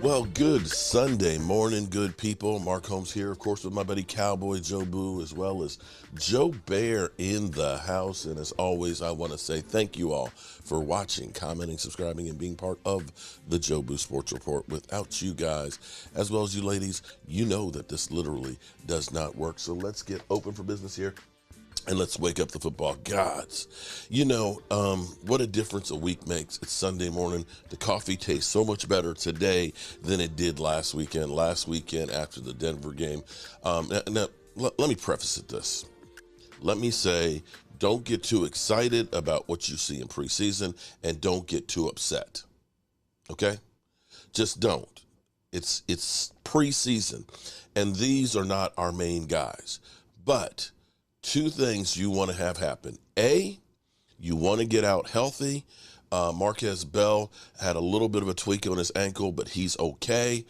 Well, good Sunday morning, good people. Mark Holmes here, of course, with my buddy Cowboy Joe Boo, as well as Joe Bear in the house. And as always, I want to say thank you all for watching, commenting, subscribing, and being part of the Joe Boo Sports Report. Without you guys, as well as you ladies, you know that this literally does not work. So let's get open for business here. And let's wake up the football gods. You know, what a difference a week makes. It's Sunday morning. The coffee tastes so much better today than it did last weekend. Last weekend after the Denver game. Now, let me preface it this. Let me say, don't get too excited about what you see in preseason and don't get too upset. Okay? Just don't. It's preseason, and these are not our main guys. But two things you want to have happen. A, you want to get out healthy. Marquez Bell had a little bit of a tweak on his ankle, but he's okay.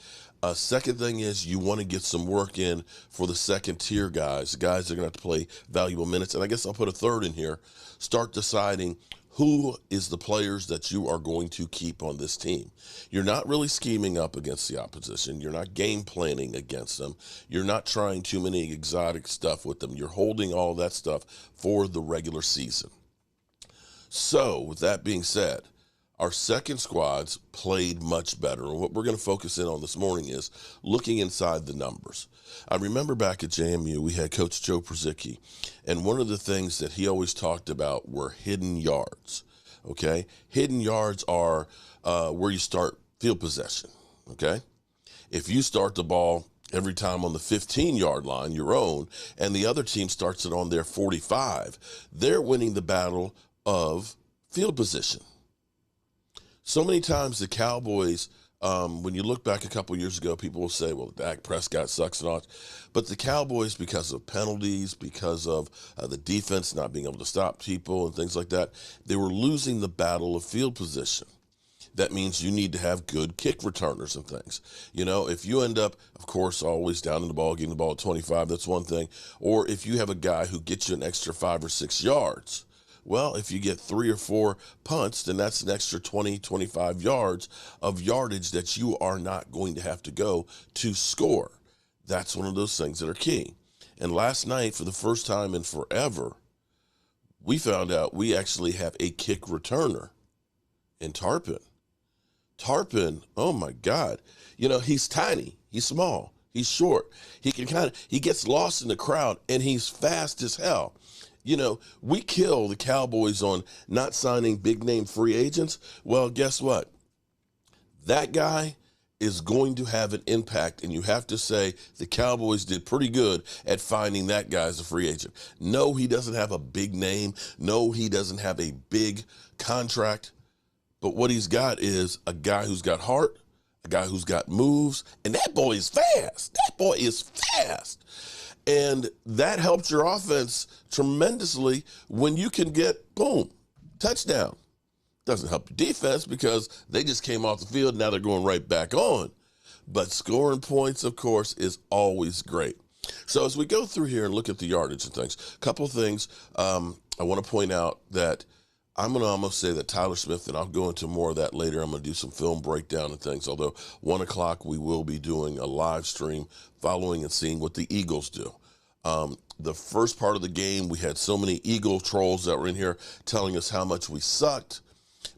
Second thing is you want to get some work in for the second tier guys that are going to have to play valuable minutes. And I guess I'll put a third in here. Start deciding who is the players that you are going to keep on this team. You're not really scheming up against the opposition. You're not game planning against them. You're not trying too many exotic stuff with them. You're holding all that stuff for the regular season. So with that being said, our second squads played much better. And what we're going to focus in on this morning is looking inside the numbers. I remember back at JMU, we had Coach Joe Przicki, and one of the things that he always talked about were hidden yards, okay? Hidden yards are where you start field possession, okay? If you start the ball every time on the 15-yard line, your own, and the other team starts it on their 45, they're winning the battle of field position. So many times the Cowboys, when you look back a couple years ago, people will say, well, Dak Prescott sucks and all. But the Cowboys, because of penalties, because of the defense not being able to stop people and things like that, they were losing the battle of field position. That means you need to have good kick returners and things. You know, if you end up, of course, always down in the ball, getting the ball at 25, that's one thing. Or if you have a guy who gets you an extra 5 or 6 yards, well, if you get 3 or 4 punts, then that's an extra 20, 25 yards of yardage that you are not going to have to go to score. That's one of those things that are key. And last night, for the first time in forever, we found out we actually have a kick returner in Tarpon. Tarpon, oh my God. You know, he's tiny, he's small, he's short. He gets lost in the crowd, and he's fast as hell. You know, we kill the Cowboys on not signing big-name free agents. Well, guess what? That guy is going to have an impact, and you have to say the Cowboys did pretty good at finding that guy as a free agent. No, he doesn't have a big name. No, he doesn't have a big contract. But what he's got is a guy who's got heart, a guy who's got moves, and that boy is fast. That boy is fast. And that helps your offense tremendously when you can get, boom, touchdown. Doesn't help your defense because they just came off the field. Now they're going right back on. But scoring points, of course, is always great. So as we go through here and look at the yardage and things, a couple of things I want to point out that I'm going to almost say that Tyler Smith, and I'll go into more of that later. I'm going to do some film breakdown and things, although 1 o'clock we will be doing a live stream following and seeing what the Eagles do. The first part of the game, we had so many Eagle trolls that were in here telling us how much we sucked.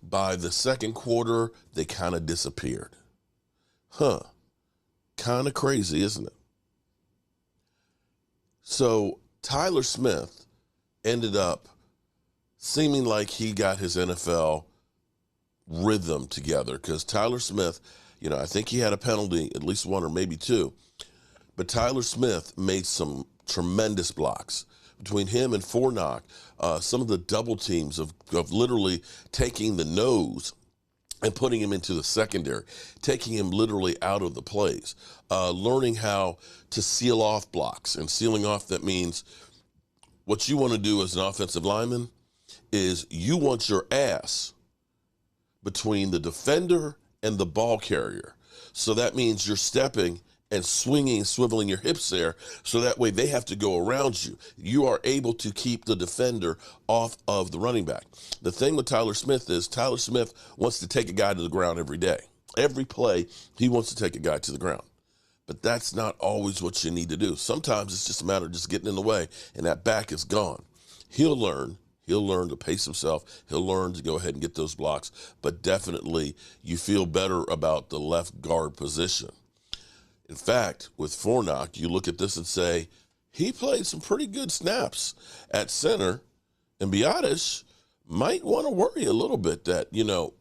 By the second quarter, they kind of disappeared. Kind of crazy, isn't it? So Tyler Smith ended up seeming like he got his NFL rhythm together, because Tyler Smith, you know, I think he had a penalty, at least 1 or maybe 2, but Tyler Smith made some tremendous blocks. Between him and Fornock, some of the double teams of literally taking the nose and putting him into the secondary, taking him literally out of the plays, learning how to seal off blocks. And sealing off, that means what you want to do as an offensive lineman is you want your ass between the defender and the ball carrier. So that means you're stepping and swinging, swiveling your hips there, so that way they have to go around you. You are able to keep the defender off of the running back. The thing with Tyler Smith is Tyler Smith wants to take a guy to the ground every day. Every play, he wants to take a guy to the ground. But that's not always what you need to do. Sometimes it's just a matter of just getting in the way, and that back is gone. He'll learn. He'll learn to pace himself. He'll learn to go ahead and get those blocks. But definitely, you feel better about the left guard position. In fact, with Fornock, you look at this and say, he played some pretty good snaps at center, and Biotish might want to worry a little bit that,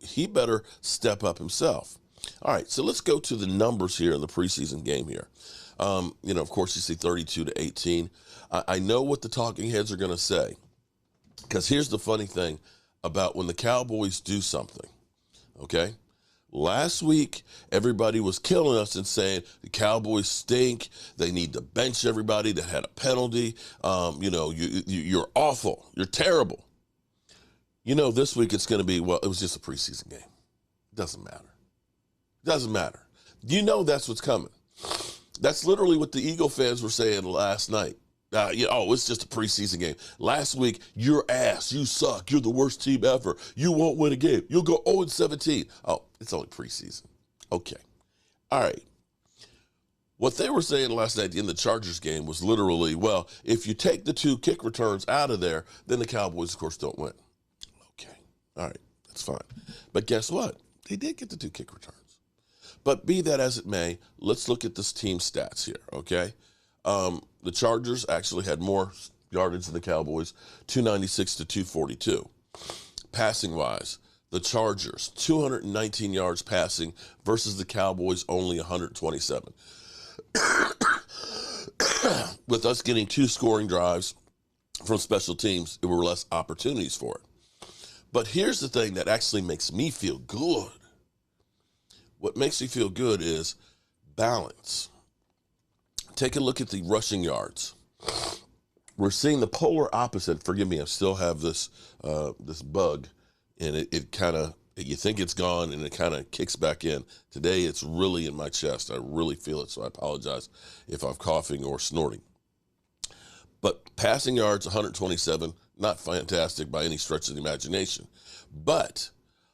he better step up himself. All right, so let's go to the numbers here in the preseason game here. Of course, you see 32-18. I know what the talking heads are going to say, because here's the funny thing about when the Cowboys do something, okay? Last week, everybody was killing us and saying the Cowboys stink. They need to bench everybody that had a penalty. You're awful. You're terrible. This week it's going to be, well, it was just a preseason game. It doesn't matter. Doesn't matter. That's what's coming. That's literally what the Eagle fans were saying last night. It's just a preseason game. Last week, you're ass. You suck. You're the worst team ever. You won't win a game. You'll go 0-17. Oh, it's only preseason. Okay. All right. What they were saying last night in the Chargers game was literally, well, if you take the 2 kick returns out of there, then the Cowboys, of course, don't win. Okay. All right. That's fine. But guess what? They did get the 2 kick returns. But be that as it may, let's look at this team stats here, okay? The Chargers actually had more yardage than the Cowboys, 296 to 242. Passing-wise, the Chargers, 219 yards passing versus the Cowboys, only 127. With us getting 2 scoring drives from special teams, there were less opportunities for it. But here's the thing that actually makes me feel good. What makes me feel good is balance. Take a look at the rushing yards. We're seeing the polar opposite. Forgive me, I still have this bug, and it kind of, you think it's gone, and it kind of kicks back in. Today, it's really in my chest. I really feel it, so I apologize if I'm coughing or snorting. But passing yards, 127, not fantastic by any stretch of the imagination. But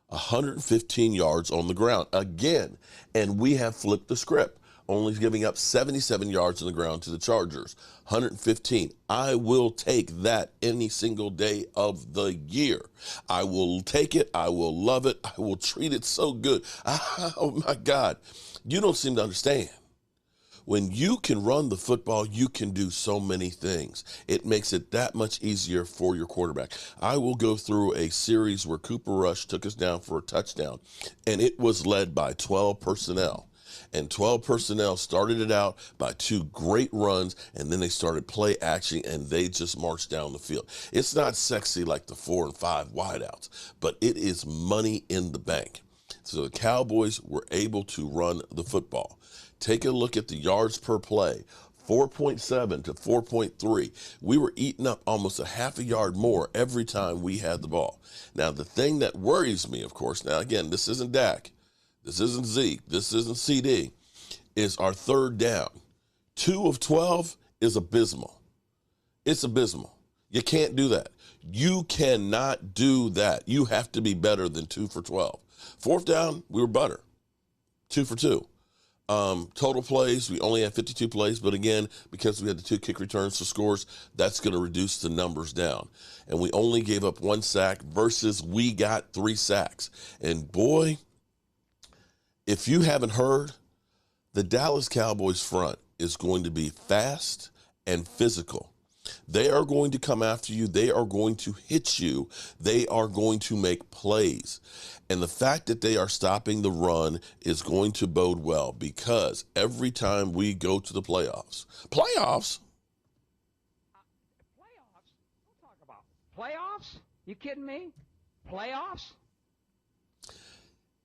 115 yards on the ground again, and we have flipped the script, only giving up 77 yards on the ground to the Chargers. 115. I will take that any single day of the year. I will take it. I will love it. I will treat it so good. Oh my God. You don't seem to understand. When you can run the football, you can do so many things. It makes it that much easier for your quarterback. I will go through a series where Cooper Rush took us down for a touchdown, and it was led by 12 personnel. And 12 personnel started it out by 2 great runs, and then they started play action, and they just marched down the field. It's not sexy like the 4 and 5 wideouts, but it is money in the bank. So the Cowboys were able to run the football. Take a look at the yards per play, 4.7 to 4.3. We were eating up almost a half a yard more every time we had the ball. Now, the thing that worries me, of course, now again, this isn't Dak, this isn't Zeke, this isn't CD, is our third down. 2 of 12 is abysmal. It's abysmal. You can't do that. You cannot do that. You have to be better than 2 for 12. 4th down, we were better. 2 for 2. Total plays, we only had 52 plays, but again, because we had the 2 kick returns for scores, that's going to reduce the numbers down. And we only gave up 1 sack versus we got 3 sacks. And boy, if you haven't heard, the Dallas Cowboys front is going to be fast and physical. They are going to come after you. They are going to hit you. They are going to make plays. And the fact that they are stopping the run is going to bode well, because every time we go to the playoffs. Playoffs? Don't talk about playoffs? You kidding me? Playoffs?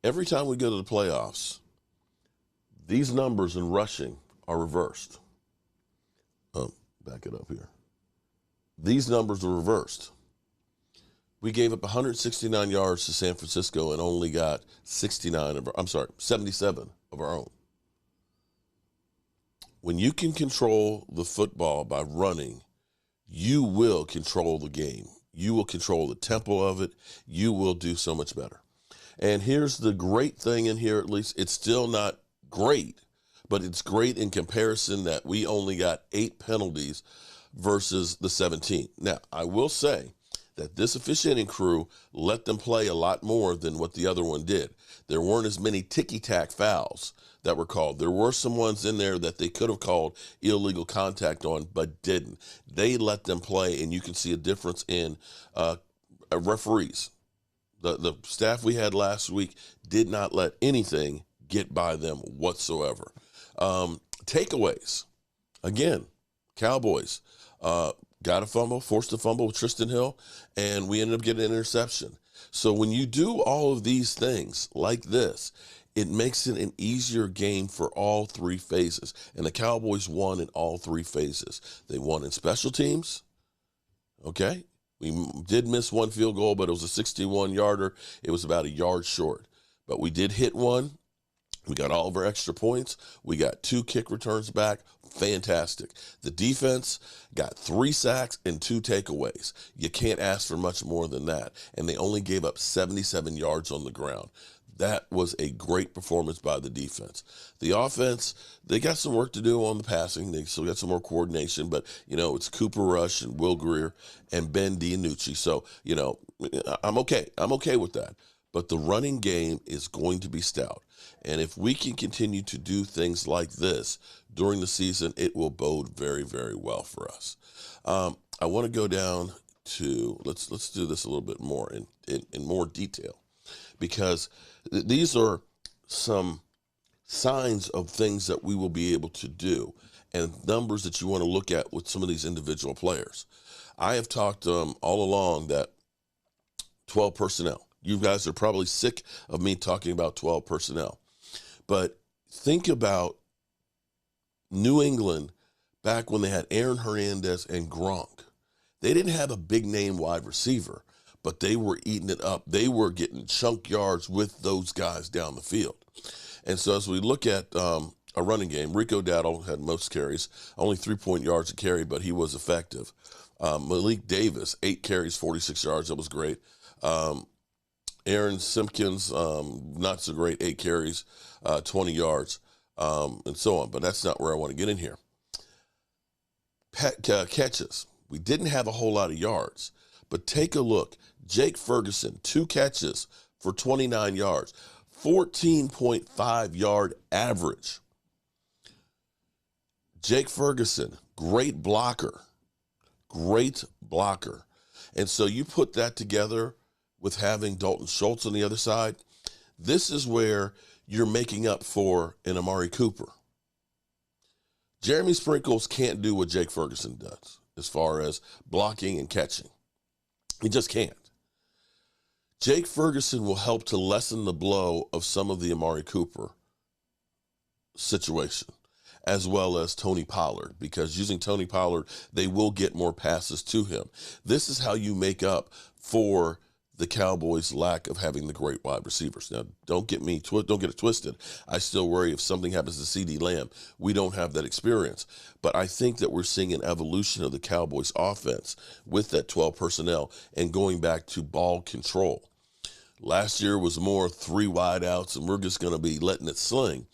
Every time we go to the playoffs, these numbers in rushing are reversed. Back it up here. These numbers are reversed. We gave up 169 yards to San Francisco and only got 77 of our own. When you can control the football by running, you will control the game. You will control the tempo of it. You will do so much better. And here's the great thing in here, at least it's still not great, but it's great in comparison that we only got 8 penalties versus the 17. Now, I will say that this officiating crew let them play a lot more than what the other one did. There weren't as many ticky-tack fouls that were called. There were some ones in there that they could have called illegal contact on, but didn't. They let them play, and you can see a difference in referees. The staff we had last week did not let anything get by them whatsoever. Takeaways. Again, Cowboys got a fumble, forced a fumble with Tristan Hill, and we ended up getting an interception. So when you do all of these things like this, it makes it an easier game for all 3 phases. And the Cowboys won in all 3 phases. They won in special teams, okay? We did miss 1 field goal, but it was a 61-yarder. It was about a yard short. But we did hit one. We got all of our extra points. We got 2 kick returns back. Fantastic. The defense got 3 sacks and 2 takeaways. You can't ask for much more than that. And they only gave up 77 yards on the ground. That was a great performance by the defense. The offense, they got some work to do on the passing. They still got some more coordination, but, it's Cooper Rush and Will Greer and Ben DiNucci. So, I'm okay. I'm okay with that. But the running game is going to be stout. And if we can continue to do things like this during the season, it will bode very, very well for us. I want to go down to, let's do this a little bit more in more detail, because these are some signs of things that we will be able to do and numbers that you want to look at with some of these individual players. I have talked all along that 12 personnel. You guys are probably sick of me talking about 12 personnel. But think about New England back when they had Aaron Hernandez and Gronk. They didn't have a big name wide receiver, but they were eating it up. They were getting chunk yards with those guys down the field. And so as we look at a running game, Rico Dowdle had most carries, only 3 yards a carry, but he was effective. Malik Davis, 8 carries, 46 yards. That was great. Aaron Simpkins, not so great, 8 carries, 20 yards, and so on. But that's not where I want to get in here. Catches. We didn't have a whole lot of yards, but take a look. Jake Ferguson, 2 catches for 29 yards, 14.5 yard average. Jake Ferguson, great blocker. Great blocker. And so you put that together with having Dalton Schultz on the other side, this is where you're making up for an Amari Cooper. Jeremy Sprinkles can't do what Jake Ferguson does as far as blocking and catching. He just can't. Jake Ferguson will help to lessen the blow of some of the Amari Cooper situation, as well as Tony Pollard, because using Tony Pollard, they will get more passes to him. This is how you make up for the Cowboys' lack of having the great wide receivers. Now, don't get it twisted. I still worry if something happens to CeeDee Lamb, we don't have that experience. But I think that we're seeing an evolution of the Cowboys' offense with that 12 personnel and going back to ball control. Last year was more 3 wideouts, and we're just going to be letting it sling.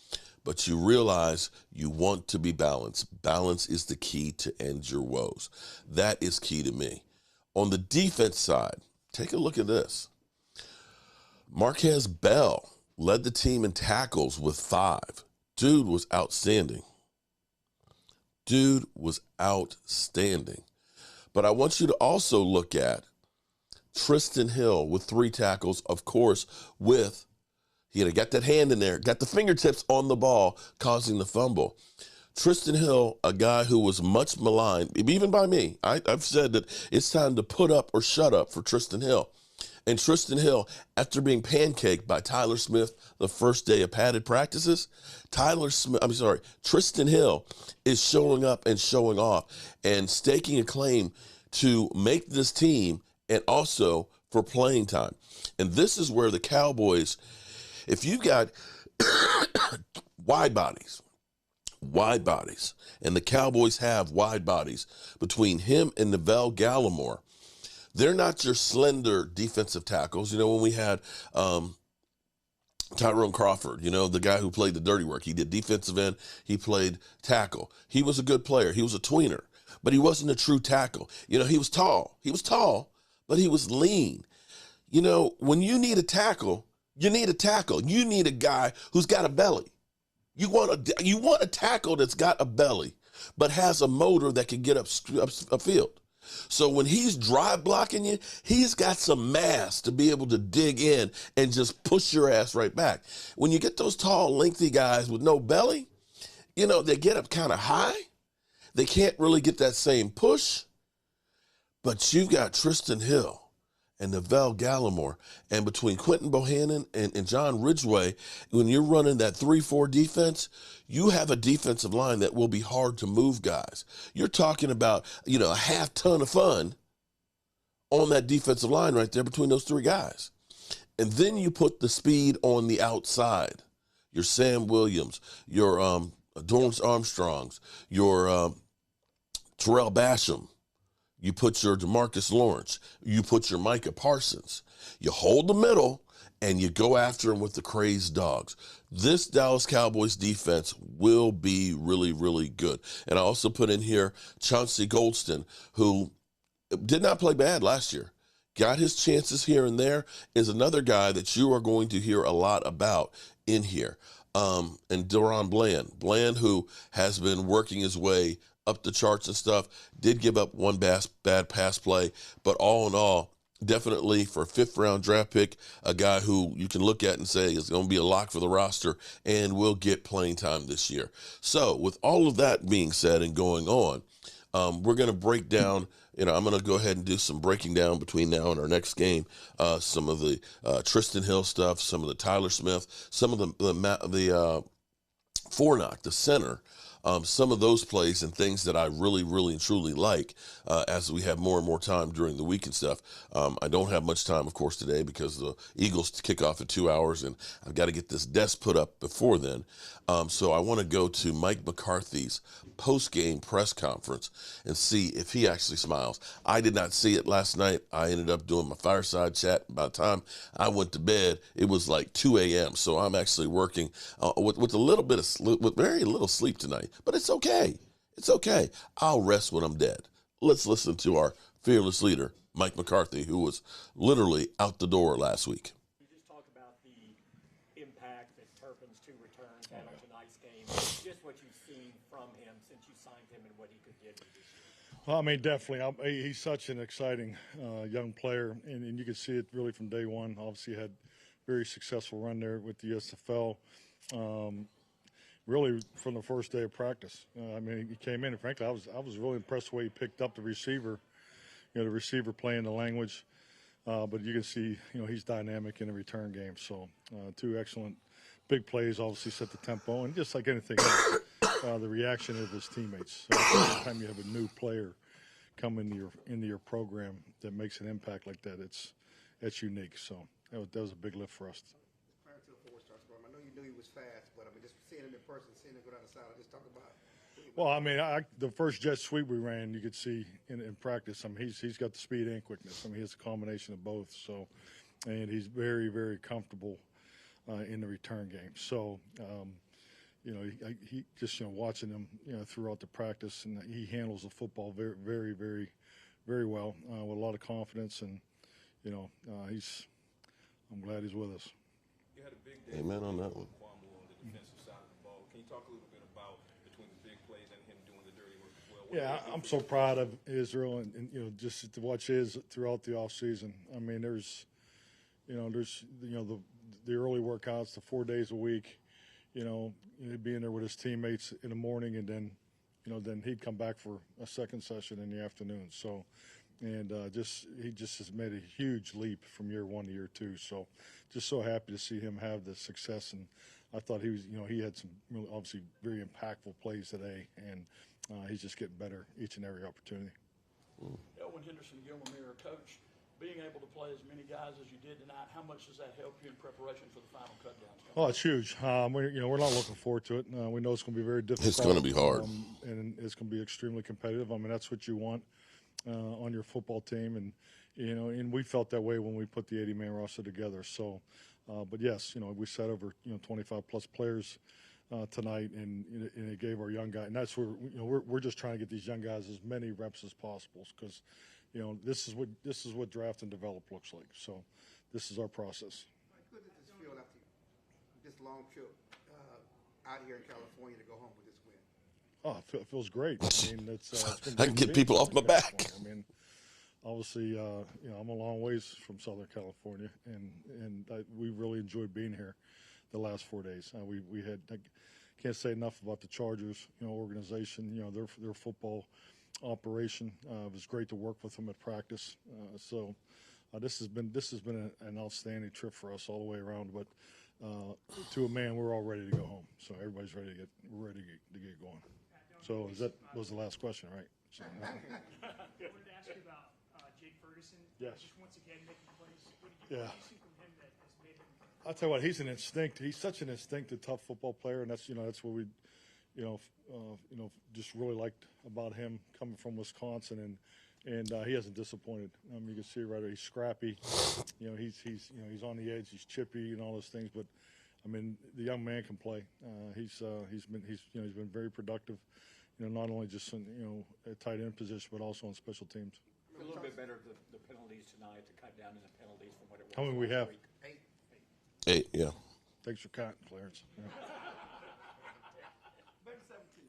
But you realize you want to be balanced. Balance is the key to end your woes. That is key to me. On the defense side, take a look at this. Marquez Bell led the team in tackles with 5. Dude was outstanding. But I want you to also look at Tristan Hill with 3 tackles, of course, he had got that hand in there, got the fingertips on the ball, causing the fumble. Tristan Hill, a guy who was much maligned, even by me. I've said that it's time to put up or shut up for Tristan Hill. And Tristan Hill, after being pancaked by Tyler Smith the first day of padded practices, Tristan Hill is showing up and showing off and staking a claim to make this team and also for playing time. And this is where the Cowboys, if you've got wide bodies, and the Cowboys have wide bodies between him and Neville Gallimore, they're not your slender defensive tackles. You know, when we had Tyrone Crawford, the guy who played the dirty work. He did defensive end. He played tackle. He was a good player. He was a tweener, but he wasn't a true tackle. He was tall. He was tall, but he was lean. When you need a tackle, you need a tackle. You need a guy who's got a belly. You want a tackle that's got a belly, but has a motor that can get up field. So when he's drive blocking you, he's got some mass to be able to dig in and just push your ass right back. When you get those tall, lengthy guys with no belly, they get up kind of high. They can't really get that same push. But you've got Tristan Hill and Neville Gallimore, and between Quentin Bohannon and John Ridgway, when you're running that 3-4 defense, you have a defensive line that will be hard to move guys. You're talking about, a half ton of fun on that defensive line right there between those three guys. And then you put the speed on the outside. Your Sam Williams, your Dorrance Armstrongs, your Terrell Basham. You put your DeMarcus Lawrence. You put your Micah Parsons. You hold the middle, and you go after him with the crazed dogs. This Dallas Cowboys defense will be really, really good. And I also put in here Chauncey Goldston, who did not play bad last year. Got his chances here and there, is another guy that you are going to hear a lot about in here. And Deron Bland, who has been working his way up the charts and stuff, did give up one bad pass play, but all in all, definitely for a 5th-round draft pick, a guy who you can look at and say is going to be a lock for the roster and will get playing time this year. So with all of that being said and going on, we're going to break down, I'm going to go ahead and do some breaking down between now and our next game, some of the Tristan Hill stuff, some of the Tyler Smith, some of the Fornock, the center, some of those plays and things that I really, really and truly like as we have more and more time during the week and stuff. I don't have much time, of course, today because the Eagles kick off in 2 hours, and I've got to get this desk put up before then. So I want to go to Mike McCarthy's post-game press conference and see if he actually smiles. I did not see it last night. I ended up doing my fireside chat. By the time I went to bed, it was like 2 a.m. So I'm actually working with a little bit of with very little sleep tonight. But it's okay. It's okay. I'll rest when I'm dead. Let's listen to our fearless leader, Mike McCarthy, who was literally out the door last week. You just talk about the impact that Turpin's 2 returns had on tonight's game, just what you've seen from him since you signed him and what he could give you this year. Well, I mean, definitely. He's such an exciting young player, and you can see it really from day one. Obviously, had a very successful run there with the USFL. Really, from the first day of practice. I mean, he came in, and frankly, I was really impressed the way he picked up the receiver. The receiver playing the language. But you can see, he's dynamic in the return game. So 2 excellent big plays, obviously set the tempo, and just like anything else, the reaction of his teammates. So every time you have a new player come into your program that makes an impact like that, it's unique. So that was a big lift for us. Prior to the 4-star squad, I know you knew he was fast, but I mean, just seeing him in person, seeing him go down the sideline, just talk about. Well, I mean, the first jet sweep we ran, you could see in practice. I mean, he's got the speed and quickness. I mean, he has a combination of both. So, and he's very, very comfortable in the return game. So, he just watching him throughout the practice, and he handles the football very, very, very, very well with a lot of confidence. And I'm glad he's with us. You had a big day. Amen on that one. On the defensive side of the ball. Can you talk a little bit about between the big plays and him doing the dirty work as well? Yeah, I'm so proud of Israel, and just to watch his throughout the off season. I mean, there's the early workouts, the 4 days a week. He'd be in there with his teammates in the morning, and then he'd come back for a second session in the afternoon. So, and he just has made a huge leap from year 1 to year 2. So, just so happy to see him have the success. And I thought he had some really, obviously very impactful plays today, and he's just getting better each and every opportunity. Elwin Henderson, Gilmore Mirror, coach, being able to play as many guys as you did tonight, how much does that help you in preparation for the final cutdowns? Oh, it's huge. We're not looking forward to it. We know it's going to be very difficult. It's going to be hard. And it's going to be extremely competitive. I mean, that's what you want on your football team. And we felt that way when we put the 80-man roster together. So But yes, we sat over 25 plus players tonight, and it gave our young guys. And that's where we're just trying to get these young guys as many reps as possible because this is what draft and develop looks like. So this is our process. How good does this feel after this long trip out here in California to go home with this win? Oh, it feels great. I mean, it's been I can get people off my back. I mean, obviously, I'm a long ways from Southern California, and we really enjoyed being here the last 4 days. We had, I can't say enough about the Chargers, organization, their football operation. It was great to work with them at practice. So this has been an outstanding trip for us all the way around. But to a man, we're all ready to go home. So everybody's ready to get going. So that was the last question, right? So, I wanted to ask you about Jake Ferguson. Yes. Just once again making plays. What do you see from him that has made him? I'll tell you what, he's an instinct. He's such an instinctive, tough football player, and that's what we, just really liked about him coming from Wisconsin, and he hasn't disappointed. You can see right there, he's scrappy. He's on the edge, he's chippy, and all those things. But I mean, the young man can play. He's been very productive. Not only just in a tight end position, but also on special teams. A little bit better the penalties tonight to cut down in the penalties from what it was. How many we have? Week. 8, yeah. Thanks for counting, Clarence. Yeah.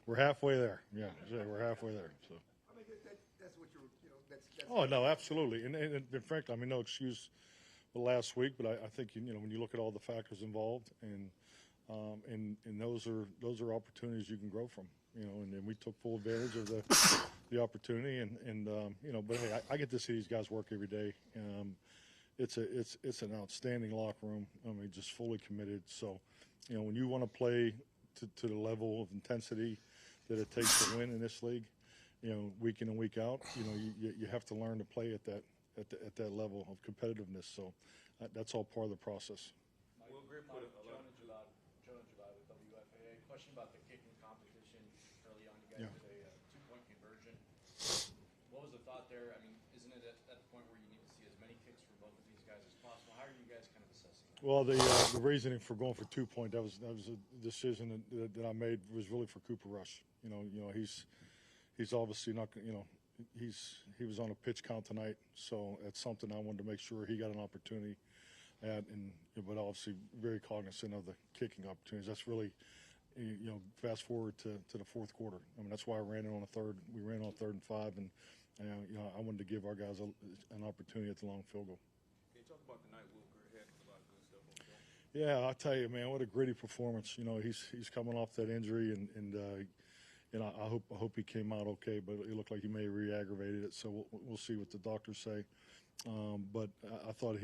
We're halfway there. Yeah, we're halfway there. So. I mean, that's what that's. Oh no, absolutely, and frankly, I mean, no excuse for last week, but I think when you look at all the factors involved, and those are opportunities you can grow from. And we took full advantage of the opportunity, but hey, I get to see these guys work every day. It's an outstanding locker room. I mean, just fully committed. So, when you want to play to the level of intensity that it takes to win in this league, week in and week out, you have to learn to play at that level of competitiveness. So, that's all part of the process. Jonah July with WFAA. Question about the kicking competition early on. You guys did a 2-point conversion. What was the thought there? I mean, isn't it at the point where you need to see as many kicks from both of these guys as possible? How are you guys kind of assessing that? Well, the reasoning for going for 2-point, that was a decision that I made, was really for Cooper Rush. He's obviously not, he was on a pitch count tonight, so that's something I wanted to make sure he got an opportunity at, but obviously very cognizant of the kicking opportunities. That's really, fast forward to the fourth quarter. I mean, that's why I ran it on a third. We ran on 3rd and 5, and I wanted to give our guys an opportunity at the long field goal. Can you talk about the night Wilker had a lot of good stuff on film? Yeah, I'll tell you, man, what a gritty performance. He's coming off that injury, and I hope he came out okay, but it looked like he may have re-aggravated it. So we'll see what the doctors say. But I thought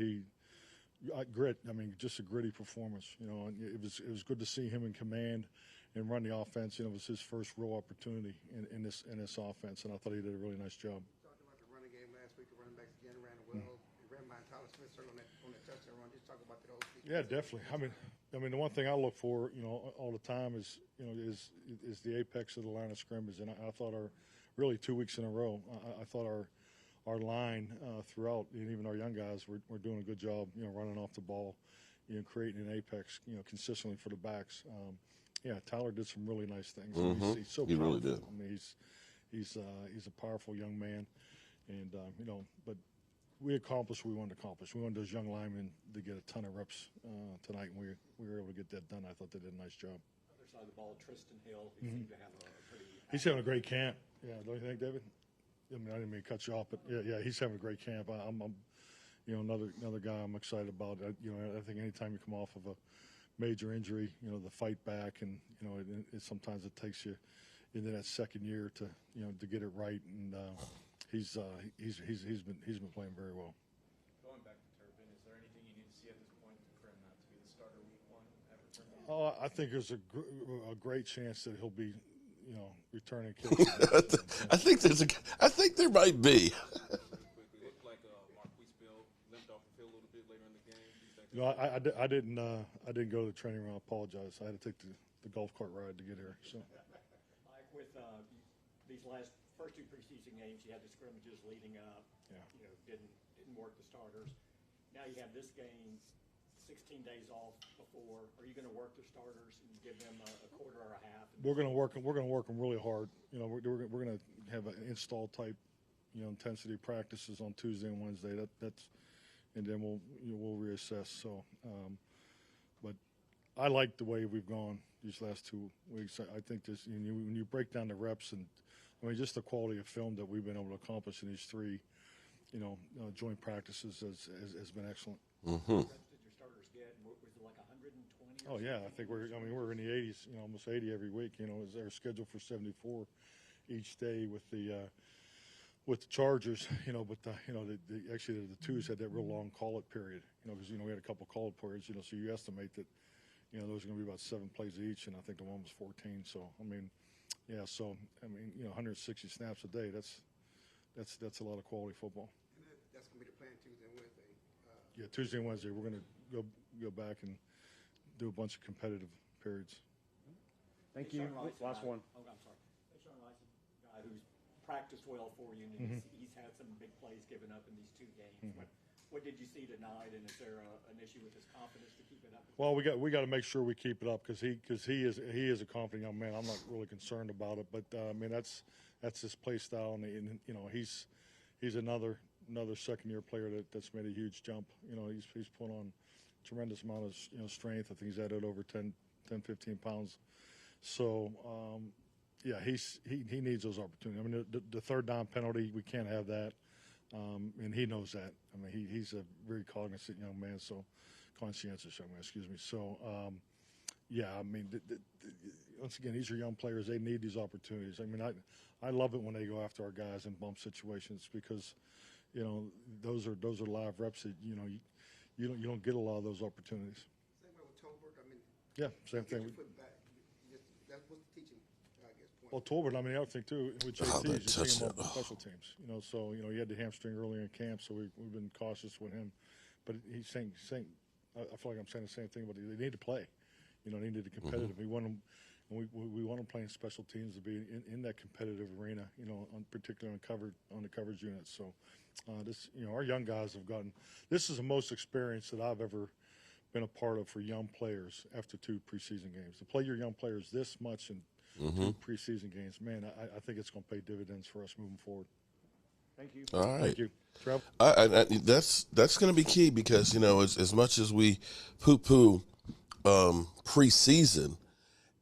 grit. I mean, just a gritty performance. And it was good to see him in command and run the offense. It was his first real opportunity in this offense, and I thought he did a really nice job. Talked about the running game last week. The running backs again ran well. They ran by Tyler Smith on that touchdown run. Just talk about that whole sequence. Yeah, definitely. I mean, the one thing I look for, all the time is the apex of the line of scrimmage, and I thought really 2 weeks in a row, I thought our line throughout, and even our young guys were doing a good job, running off the ball, creating an apex, consistently for the backs. Tyler did some really nice things. Mm-hmm. He's so he powerful. really did. I mean, he's a powerful young man, and but we accomplished what we wanted to accomplish. We wanted those young linemen to get a ton of reps tonight, and we were able to get that done. I thought they did a nice job. Other side of the ball, Tristan Hill. He seemed to have a pretty. He's having a great camp. Yeah, don't you think, David? I mean, I didn't mean to cut you off, but yeah, he's having a great camp. I'm another guy I'm excited about. I think anytime you come off of a major injury, the fight back, and sometimes it takes you into that second year to get it right, and he's been playing very well. Going back to Turpin, is there anything you need to see at this point for him not to be the starter week 1 at return? Oh, I think there's a great chance that he'll be, returning kicks. I think there might be. Quickly, looked like Marquise Bell limped off the field a little bit later in the game. I didn't go to the training room. I apologize. I had to take the golf cart ride to get here. So. Mike, with these first 2 preseason games, you had the scrimmages leading up. Yeah. Didn't work the starters. Now you have this game. 16 days off before. Are you going to work the starters and give them a quarter or a half? We're going to work them really hard. You know, we're going to have an install type, you know, intensity practices on Tuesday and Wednesday. And then we'll reassess. So, but I like the way we've gone these last 2 weeks. I think this, when you break down the reps and, I mean, just the quality of film that we've been able to accomplish in these 3, joint practices has been excellent. Mm-hmm. What did your starters get? Was it like 120? Oh yeah, I think we're in the 80s, almost 80 every week. Is our schedule for 74 each day with the Chargers. But actually the twos had that real long call-it period. Because we had a couple call-it periods. So you estimate that those are going to be about 7 plays each, and I think the one was 14. So I mean, yeah. So I mean, 160 snaps a day. That's a lot of quality football. And that's going to be the plan Tuesday and Wednesday. Yeah, Tuesday and Wednesday we're going to go back and do a bunch of competitive periods. Thank you. Last one. Oh, I'm sorry. Sean Rice, a guy who's practiced well for you, and he's had some big plays given up in these 2 games. But what did you see tonight, and is there an issue with his confidence to keep it up? Well, we got to make sure we keep it up because he is a confident young man. I'm not really concerned about it, but I mean that's his play style, and he's another second-year player that's made a huge jump. He's put on a tremendous amount of strength. I think he's added over 10, 15 pounds. So yeah, he needs those opportunities. I mean the third down penalty, we can't have that, and he knows that. I mean he's a very cognizant young man, so conscientious young man. Excuse me. So yeah, I mean once again, these are young players. They need these opportunities. I mean I love it when they go after our guys in bump situations because those are live reps that you don't get a lot of those opportunities. Same way with Tolbert. I mean, yeah, same thing. That's what's the teaching, I guess. Point. Well, Tolbert, I mean, the other thing too with JT is you see him on special teams. So he had the hamstring earlier in camp, so we've been cautious with him. But he's saying I feel like I'm saying the same thing, but they need to play. They need to be competitive. We want them. We want them playing special teams to be in that competitive arena, particularly on the coverage units. So our young guys have gotten. This is the most experience that I've ever been a part of for young players after 2 preseason games. To play your young players this much in 2 preseason games, man, I think it's going to pay dividends for us moving forward. Thank you. All right. Thank you. Trev? That's going to be key because, as much as we poo-poo preseason,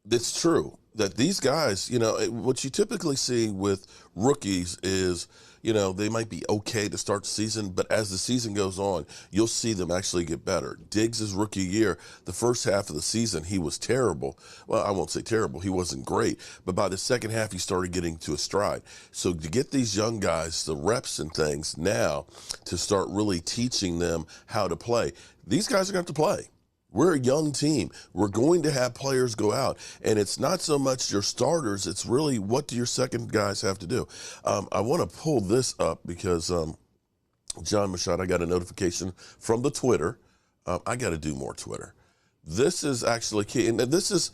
it's true that these guys, what you typically see with rookies is, they might be okay to start the season, but as the season goes on, you'll see them actually get better. Diggs' rookie year, the first half of the season, he was terrible. Well, I won't say terrible. He wasn't great. But by the second half, he started getting to a stride. So to get these young guys the reps and things now to start really teaching them how to play, these guys are going to have to play. We're a young team. We're going to have players go out. And it's not so much your starters. It's really what do your second guys have to do. I want to pull this up because, John Machado, I got a notification from the Twitter. I got to do more Twitter. This is actually key. And this is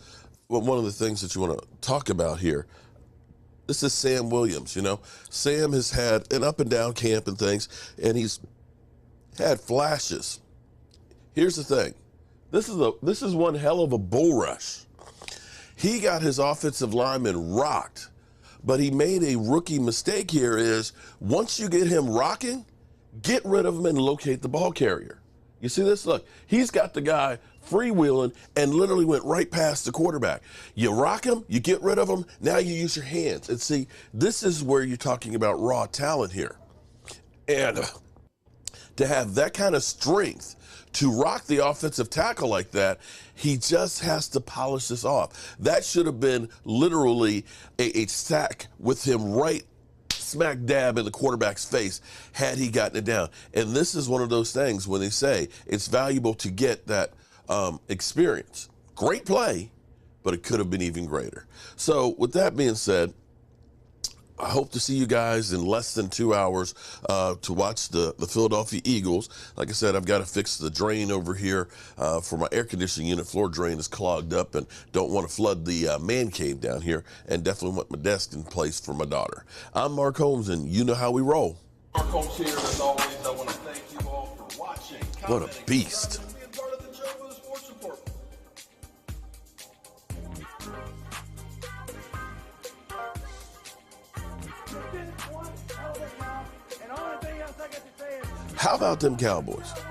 one of the things that you want to talk about here. This is Sam Williams. Sam has had an up and down camp and things, and he's had flashes. Here's the thing. This is one hell of a bull rush. He got his offensive lineman rocked, but he made a rookie mistake here is once you get him rocking, get rid of him and locate the ball carrier. You see this? Look, he's got the guy freewheeling and literally went right past the quarterback. You rock him, you get rid of him, now you use your hands. And see, this is where you're talking about raw talent here. And to have that kind of strength to rock the offensive tackle like that, he just has to polish this off. That should have been literally a sack with him right smack dab in the quarterback's face had he gotten it down. And this is one of those things when they say it's valuable to get that experience. Great play, but it could have been even greater. So with that being said, I hope to see you guys in less than 2 hours to watch the Philadelphia Eagles. Like I said, I've got to fix the drain over here for my air conditioning unit. Floor drain is clogged up and don't want to flood the man cave down here, and definitely want my desk in place for my daughter. I'm Mark Holmes, and you know how we roll. Mark Holmes here. As always, I want to thank you all for watching. What a beast. And being part of the How about them Cowboys?